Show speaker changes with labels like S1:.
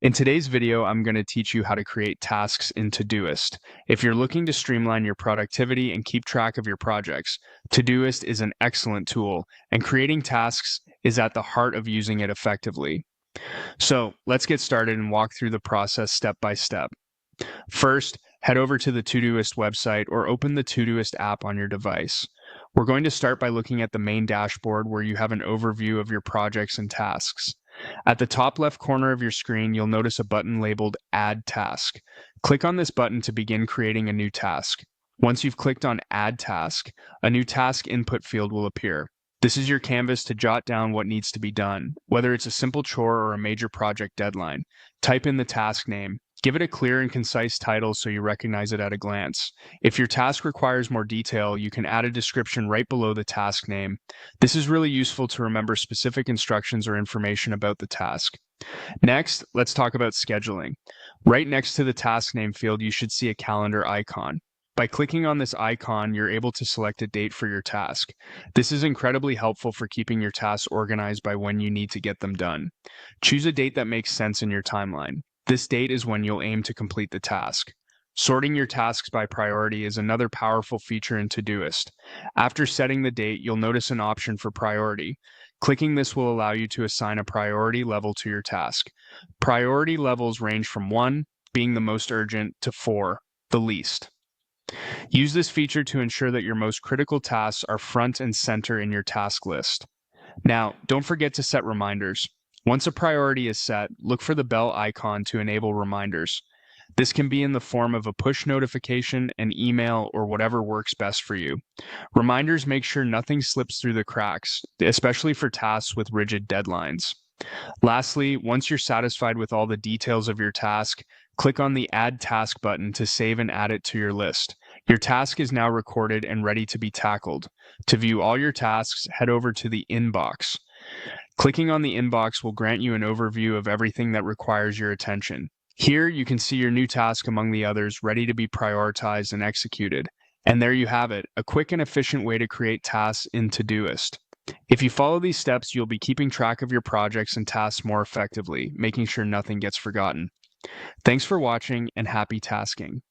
S1: In today's video, I'm going to teach you how to create tasks in Todoist. If you're looking to streamline your productivity and keep track of your projects, Todoist is an excellent tool, and creating tasks is at the heart of using it effectively. So let's get started and walk through the process step by step. First, head over to the Todoist website or open the Todoist app on your device. We're going to start by looking at the main dashboard where you have an overview of your projects and tasks. At the top left corner of your screen, you'll notice a button labeled Add Task. Click on this button to begin creating a new task. Once you've clicked on Add Task, a new task input field will appear. This is your canvas to jot down what needs to be done, whether it's a simple chore or a major project deadline. Type in the task name. Give it a clear and concise title so you recognize it at a glance. If your task requires more detail, you can add a description right below the task name. This is really useful to remember specific instructions or information about the task. Next, let's talk about scheduling. Right next to the task name field, you should see a calendar icon. By clicking on this icon, you're able to select a date for your task. This is incredibly helpful for keeping your tasks organized by when you need to get them done. Choose a date that makes sense in your timeline. This date is when you'll aim to complete the task. Sorting your tasks by priority is another powerful feature in Todoist. After setting the date, you'll notice an option for priority. Clicking this will allow you to assign a priority level to your task. Priority levels range from 1, being the most urgent, to 4, the least. Use this feature to ensure that your most critical tasks are front and center in your task list. Now, don't forget to set reminders. Once a priority is set, look for the bell icon to enable reminders. This can be in the form of a push notification, an email, or whatever works best for you. Reminders make sure nothing slips through the cracks, especially for tasks with rigid deadlines. Lastly, once you're satisfied with all the details of your task, click on the Add Task button to save and add it to your list. Your task is now recorded and ready to be tackled. To view all your tasks, head over to the Inbox. Clicking on the inbox will grant you an overview of everything that requires your attention. Here, you can see your new task among the others ready to be prioritized and executed. And there you have it, a quick and efficient way to create tasks in Todoist. If you follow these steps, you'll be keeping track of your projects and tasks more effectively, making sure nothing gets forgotten. Thanks for watching and happy tasking.